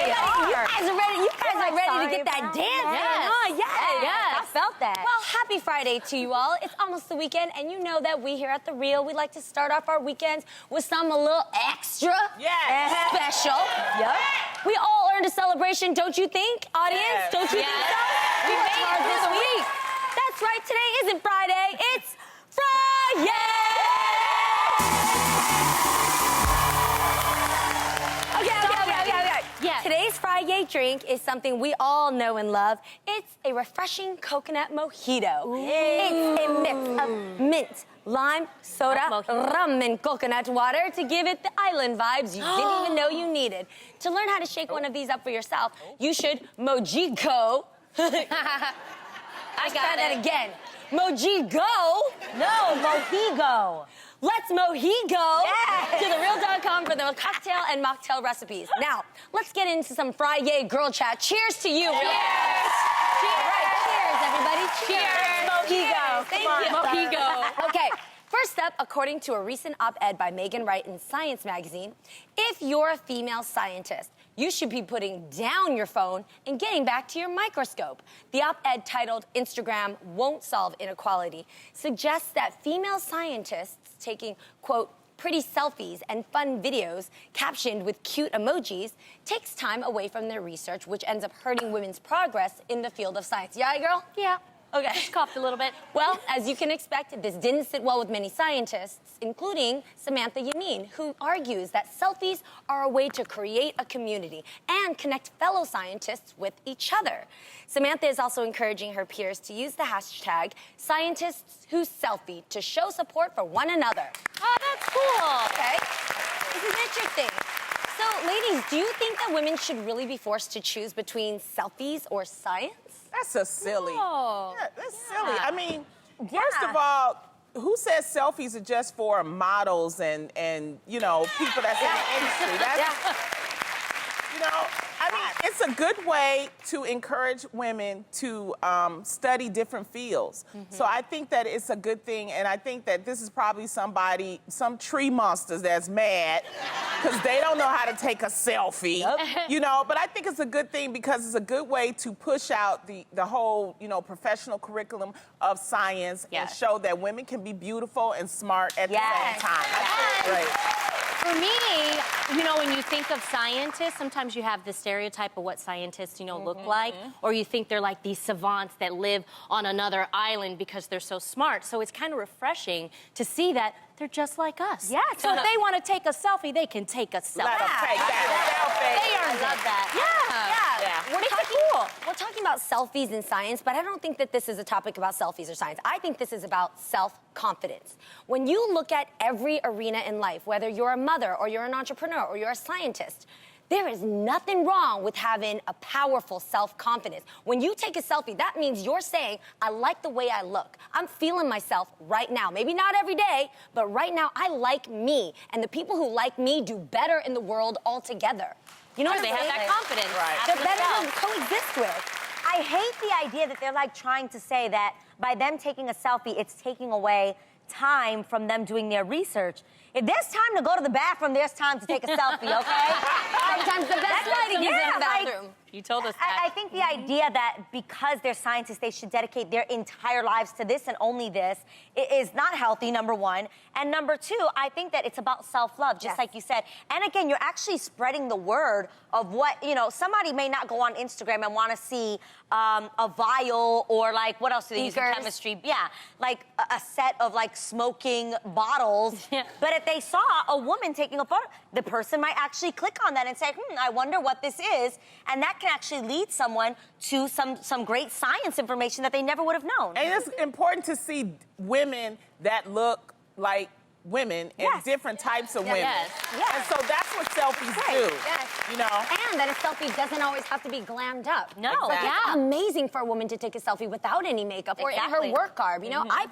You guys are ready. You guys are ready to get that dance on, huh? Yes. I felt that. Well, happy Friday to you all. It's almost the weekend, and you know that we here at The Real, we like to start off our weekends with something a little extra special. Yep. We all earned a celebration, don't you think, audience? Yes. Don't you think so? We worked made hard it this through the week. That's right, today isn't Friday, it's Friday! Okay. Yes. Today's Friday drink is something we all know and love. It's a refreshing coconut mojito. It's a mix of mint, lime, soda, rum, and coconut water to give it the island vibes you didn't even know you needed. To learn how to shake one of these up for yourself, you should mojito. I got that again. Mojito. No, mojigo. Let's mojigo to thereal.com for the cocktail and mocktail recipes. Now, let's get into some Friday girl chat. Cheers to you. Cheers. All right, cheers, everybody. Cheers. Mojigo. Thank you. Mojigo. Okay, first up, according to a recent op-ed by Megan Wright in Science magazine, if you're a female scientist, you should be putting down your phone and getting back to your microscope. The op-ed titled Instagram Won't Solve Inequality suggests that female scientists taking, quote, pretty selfies and fun videos captioned with cute emojis takes time away from their research, which ends up hurting women's progress in the field of science. Yeah, girl? Yeah. Okay. Just coughed a little bit. Well, as you can expect, this didn't sit well with many scientists, including Samantha Yamin, who argues that selfies are a way to create a community and connect fellow scientists with each other. Samantha is also encouraging her peers to use the hashtag #ScientistsWhoSelfie to show support for one another. Oh, that's cool. Okay? This is interesting. So, ladies, do you think that women should really be forced to choose between selfies or science? That's a silly. Oh. Yeah, that's silly. I mean, first of all, who says selfies are just for models and you know, people that's in the industry? That's, you know, I mean, it's a good way to encourage women to study different fields. So I think that it's a good thing, and I think that this is probably some tree monsters that's mad because they don't know how to take a selfie, you know, but I think it's a good thing because it's a good way to push out the whole, you know, professional curriculum of science and show that women can be beautiful and smart at the same time. I think it's great. For me, you know, when you think of scientists, sometimes you have the stereotype of what scientists, you know, look like, or you think they're like these savants that live on another island because they're so smart. So it's kind of refreshing to see that they're just like us. Yeah. So if they want to take a selfie, they can take a selfie. Let them take that They earned love it. that. Yeah. We're talking about selfies in science, but I don't think that this is a topic about selfies or science. I think this is about self-confidence. When you look at every arena in life, whether you're a mother or you're an entrepreneur or you're a scientist, there is nothing wrong with having a powerful self-confidence. When you take a selfie, that means you're saying, I like the way I look. I'm feeling myself right now. Maybe not every day, but right now I like me. And the people who like me do better in the world altogether. You know what I'm They saying? have that confidence. Right. They're better to coexist with. I hate the idea that they're like trying to say that by them taking a selfie, it's taking away time from them doing their research. If there's time to go to the bathroom, there's time to take a selfie, okay? Sometimes the best lighting is in the bathroom. You told us that. I think the idea that because they're scientists, they should dedicate their entire lives to this and only this is not healthy, number one. And number two, I think that it's about self-love, just like you said. And again, you're actually spreading the word of what, you know, somebody may not go on Instagram and want to see a vial or like, what else do they use in chemistry? Yeah, like a set of like smoking bottles. But if they saw a woman taking a photo, the person might actually click on that and say, I wonder what this is. And that can actually lead someone to some great science information that they never would have known. And it's important to see women that look like women and different types of women. And so that's what selfies do. You know? And that a selfie doesn't always have to be glammed up. No, It's amazing for a woman to take a selfie without any makeup or in her work garb. You know, I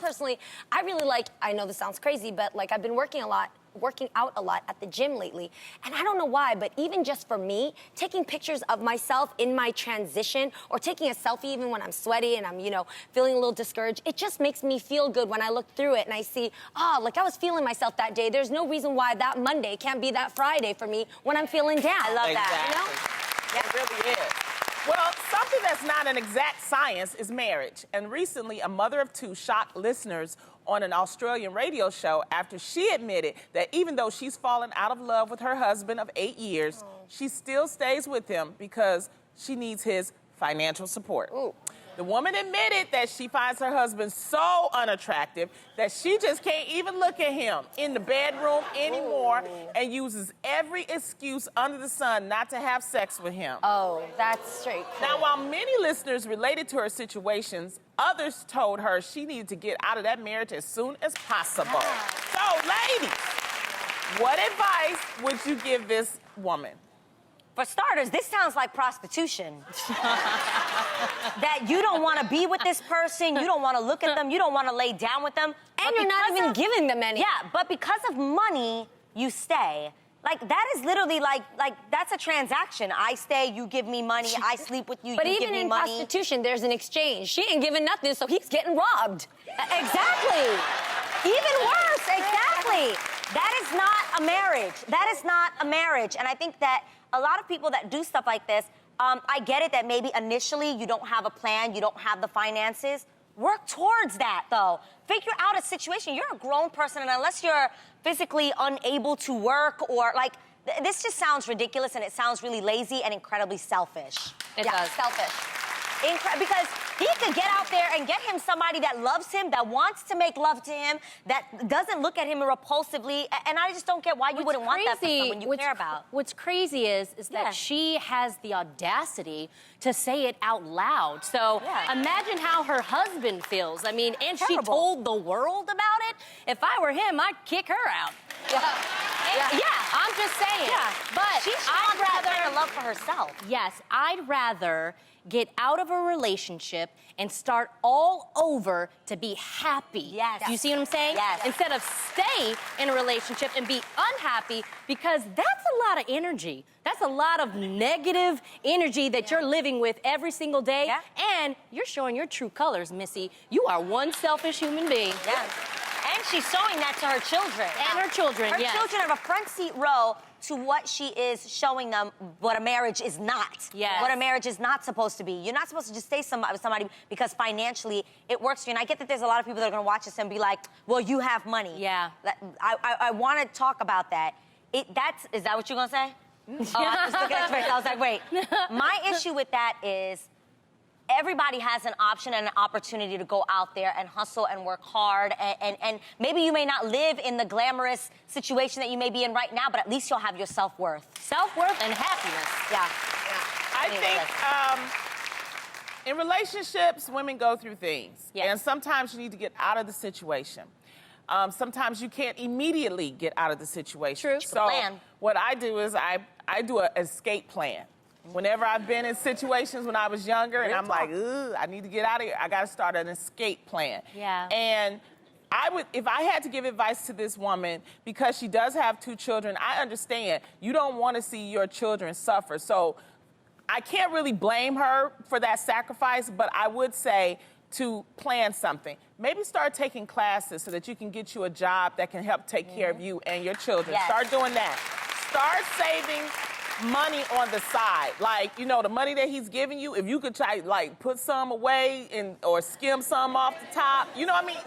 really like, I know this sounds crazy, but like I've been working out a lot at the gym lately. And I don't know why, but even just for me, taking pictures of myself in my transition or taking a selfie even when I'm sweaty and I'm, you know, feeling a little discouraged, it just makes me feel good when I look through it and I see, like I was feeling myself that day. There's no reason why that Monday can't be that Friday for me when I'm feeling down. I love that. You know? It really is. Well, something that's not an exact science is marriage. And recently, a mother of two shocked listeners on an Australian radio show after she admitted that even though she's fallen out of love with her husband of 8 years, she still stays with him because she needs his financial support. Ooh. The woman admitted that she finds her husband so unattractive that she just can't even look at him in the bedroom anymore and uses every excuse under the sun not to have sex with him. Oh, that's straight. Now, while many listeners related to her situations, others told her she needed to get out of that marriage as soon as possible. So, ladies, what advice would you give this woman? For starters, this sounds like prostitution. That you don't want to be with this person, you don't want to look at them, you don't want to lay down with them. And you're not even giving them any. Yeah, but because of money, you stay. Like, that is literally like that's a transaction. I stay, you give me money, I sleep with you, But you even give me in money. prostitution, there's an exchange. She ain't giving nothing, so he's getting robbed. Exactly. Even worse, exactly. That is not a marriage. That is not a marriage. And I think that a lot of people that do stuff like this, I get it that maybe initially you don't have a plan, you don't have the finances. Work towards that, though. Figure out a situation. You're a grown person, and unless you're physically unable to work or, like, this just sounds ridiculous, and it sounds really lazy and incredibly selfish. It does. Selfish. Because he could get out there and get him somebody that loves him, that wants to make love to him, that doesn't look at him repulsively. And I just don't get why you wouldn't want that for someone you care about. What's crazy is that she has the audacity to say it out loud. So imagine how her husband feels. I mean, and she told the world about it. If I were him, I'd kick her out. Yeah, I'm just saying. Yeah. But I'd rather kind of love for herself. Yes, I'd rather get out of a relationship and start all over to be happy. Yes. You see what I'm saying? Yes. Instead of stay in a relationship and be unhappy, because that's a lot of energy. That's a lot of negative energy that you're living with every single day. Yeah. And you're showing your true colors, Missy. You are one selfish human being. Yeah. And she's showing that to her children. And her children, Her yes. children have a front seat row to what she is showing them what a marriage is not. Yes. What a marriage is not supposed to be. You're not supposed to just stay with somebody because financially it works for you. And I get that there's a lot of people that are going to watch this and be like, well, you have money. Yeah. I want to talk about that. Is that what you're going to say? Oh, I was looking at your face. I was like, wait. My issue with that is everybody has an option and an opportunity to go out there and hustle and work hard. And maybe you may not live in the glamorous situation that you may be in right now, but at least you'll have your self-worth. Self-worth and happiness. Yeah. I think in relationships, women go through things. Yes. And sometimes you need to get out of the situation. Sometimes you can't immediately get out of the situation. True. So Plan. what I do is I do an escape plan. Whenever I've been in situations when I was younger and I'm like, ugh, I need to get out of here, I got to start an escape plan. Yeah. And if I had to give advice to this woman, because she does have 2 children, I understand you don't want to see your children suffer. So I can't really blame her for that sacrifice, but I would say to plan something. Maybe start taking classes so that you can get you a job that can help take care of you and your children. Yes. Start doing that. Start saving money on the side. Like, you know, the money that he's giving you, if you could try, like, put some away or skim some off the top. You know what I mean?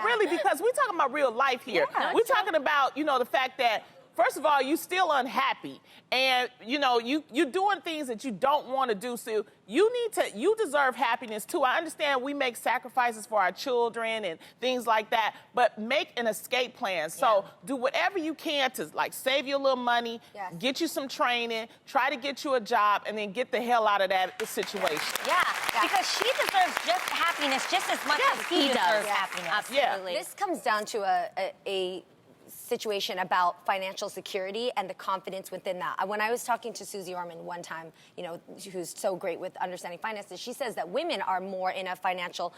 Really, because we're talking about real life here. Yeah, we're talking about, you know, the fact that, first of all, you're still unhappy. And, you know, you're doing things that you don't want to do. So you deserve happiness, too. I understand we make sacrifices for our children and things like that, but make an escape plan. So do whatever you can to, like, save you a little money, get you some training, try to get you a job, and then get the hell out of that situation. Yeah. Because she deserves just happiness just as much as he deserves happiness. Absolutely. This comes down to a situation about financial security and the confidence within that. When I was talking to Susie Orman one time, you know, who's so great with understanding finances, she says that women are more in a financial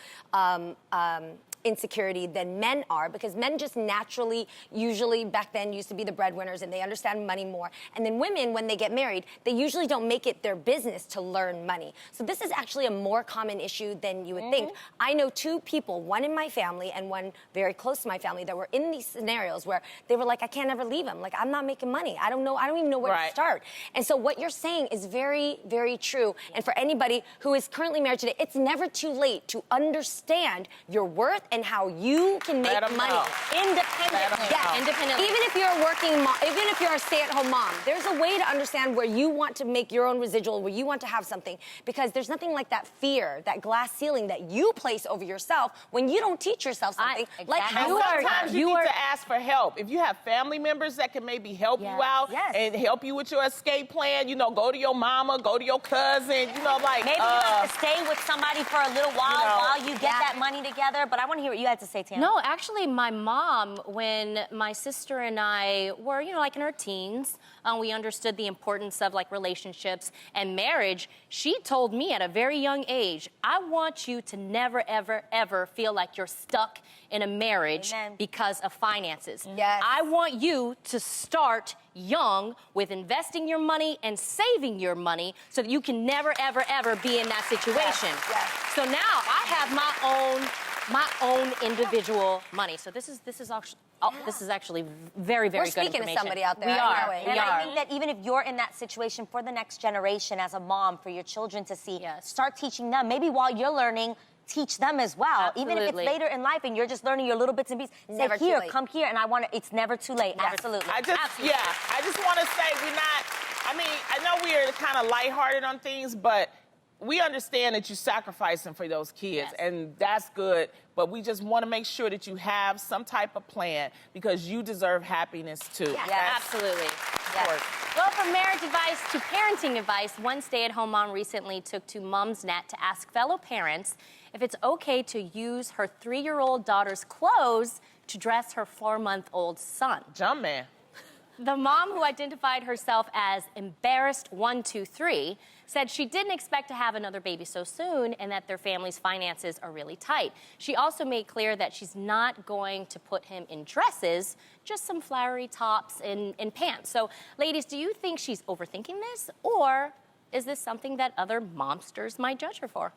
insecurity than men are, because men just naturally, usually back then, used to be the breadwinners and they understand money more. And then women, when they get married, they usually don't make it their business to learn money. So this is actually a more common issue than you would think. I know two people, one in my family and one very close to my family, that were in these scenarios where they were like, I can't ever leave him. Like, I'm not making money. I don't even know where to start. And so what you're saying is very, very true. And for anybody who is currently married today, it's never too late to understand your worth and how you can make money independently. Yeah, independently. Even if you're a working mom, even if you're a stay-at-home mom, there's a way to understand where you want to make your own residual, where you want to have something, because there's nothing like that fear, that glass ceiling that you place over yourself when you don't teach yourself something. Like sometimes you need to ask for help. If you have family members that can maybe help you out and help you with your escape plan, you know, go to your mama, go to your cousin, you know, like maybe you have to stay with somebody for a little while you get that money together. But I want to hear what you had to say, Tam. No, actually, my mom, when my sister and I were, you know, like in our teens, we understood the importance of like relationships and marriage. She told me at a very young age, I want you to never, ever, ever feel like you're stuck in a marriage because of finances. I want you to start young with investing your money and saving your money so that you can never, ever, ever be in that situation. So now I have my own individual money. So this is actually very, very good information. We're speaking to somebody out there. We are. And I think that even if you're in that situation, for the next generation as a mom, for your children to see, start teaching them. Maybe while you're learning, teach them as well. Absolutely. Even if it's later in life and you're just learning your little bits and pieces. Never say, here, too late. come here, and I want to, it's never too late. Absolutely. I just want to say I mean, I know we're kind of lighthearted on things, but we understand that you're sacrificing for those kids, and that's good, but we just want to make sure that you have some type of plan, because you deserve happiness too. Absolutely. Well, from marriage advice to parenting advice, one stay-at-home mom recently took to Mumsnet to ask fellow parents if it's okay to use her 3-year-old daughter's clothes to dress her 4-month-old son. Jumpman. The mom, who identified herself as Embarrassed123, said she didn't expect to have another baby so soon and that their family's finances are really tight. She also made clear that she's not going to put him in dresses, just some flowery tops and pants. So, ladies, do you think she's overthinking this, or is this something that other momsters might judge her for?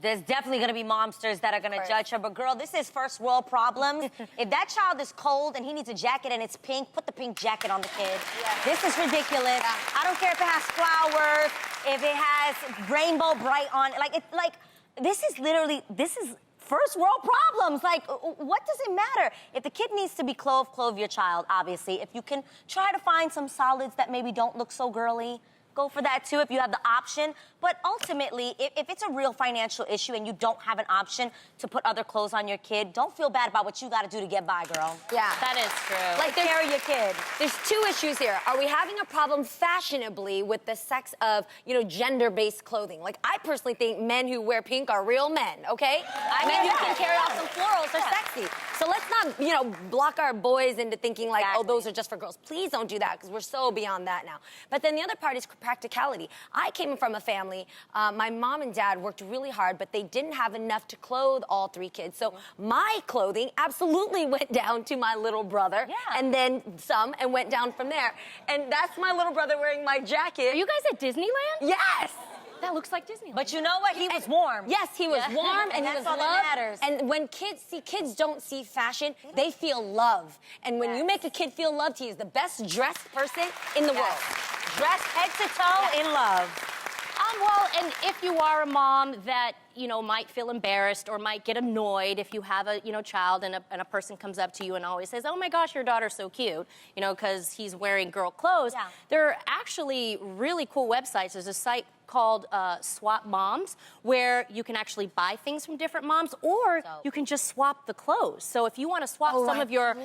There's definitely going to be momsters that are going to judge her. But, girl, this is first world problems. If that child is cold and he needs a jacket and it's pink, put the pink jacket on the kid. This is ridiculous. I don't care if it has flowers, if it has rainbow bright on it. This is first world problems. Like, what does it matter? If the kid needs to be clothed, clothe your child, obviously. If you can try to find some solids that maybe don't look so girly, go for that too if you have the option. But ultimately, if it's a real financial issue and you don't have an option to put other clothes on your kid, don't feel bad about what you got to do to get by, girl. Yeah. That is true. Like, take care of your kid. There's two issues here. Are we having a problem fashionably with the sex of, you know, gender-based clothing? Like, I personally think men who wear pink are real men, okay? Men who can carry off some florals are sexy. So let's not, you know, block our boys into thinking like, oh, those are just for girls. Please don't do that, because we're so beyond that now. But then the other part is practicality. I came from a family, my mom and dad worked really hard, but they didn't have enough to clothe all 3 kids. So my clothing absolutely went down to my little brother, and then some, and went down from there. And that's my little brother wearing my jacket. Are you guys at Disneyland? Yes! That looks like Disneyland. But you know what? He was warm. Yes, he was warm, and he was all loved. that matters. And when kids don't see fashion, they feel love. And when you make a kid feel loved, he is the best dressed person in the world. Dressed head to toe in love. Well, and if you are a mom that, you know, might feel embarrassed or might get annoyed if you have a, you know, child and a person comes up to you and always says, oh my gosh, your daughter's so cute, you know, because he's wearing girl clothes. There are actually really cool websites. There's a site called Swap Moms, where you can actually buy things from different moms, or you can just swap the clothes. So if you want to swap some of your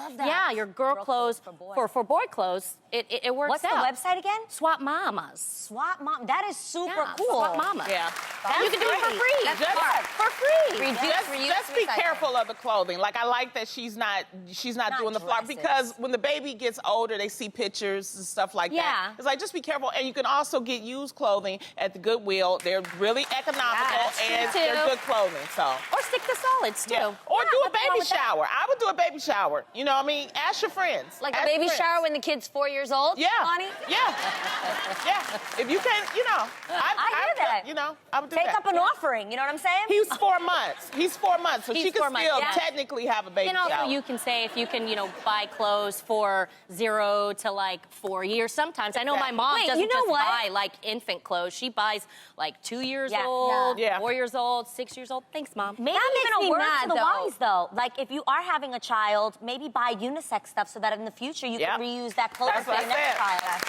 your girl clothes for boy clothes, it works What's out. What's the website again? Swap Mamas. Swap Mom. That is super cool. Swap Mama. Yeah. And you can do it for free. For free. Just be careful of the clothing. Like, I like that she's not doing the flower, because when the baby gets older, they see pictures and stuff like that. It's like, just be careful. And you can also get used clothing at the Goodwill. They're really economical, and they're good clothing. So. Or stick to solids too. Yeah. Or do a baby shower. I would do a baby shower. You know what I mean? Ask your friends. Like a baby shower when the kid's 4 years old? Yeah. Bonnie? Yeah. Yeah. If you can, you know. I hear that. You know, I would do Take that. up an offering, you know what I'm saying? He's 4 months. He's 4 months, so she can still technically have a baby And also, shower. you can say if you can, buy clothes for 0 to like 4 years. Sometimes I know my mom doesn't just buy like infant clothes. She buys like 2 years old, 4 years old, 6 years old. Thanks, Mom. Maybe even a word to the wise, though. Like, if you are having a child, maybe buy unisex stuff so that in the future you can reuse that clothes for your next child.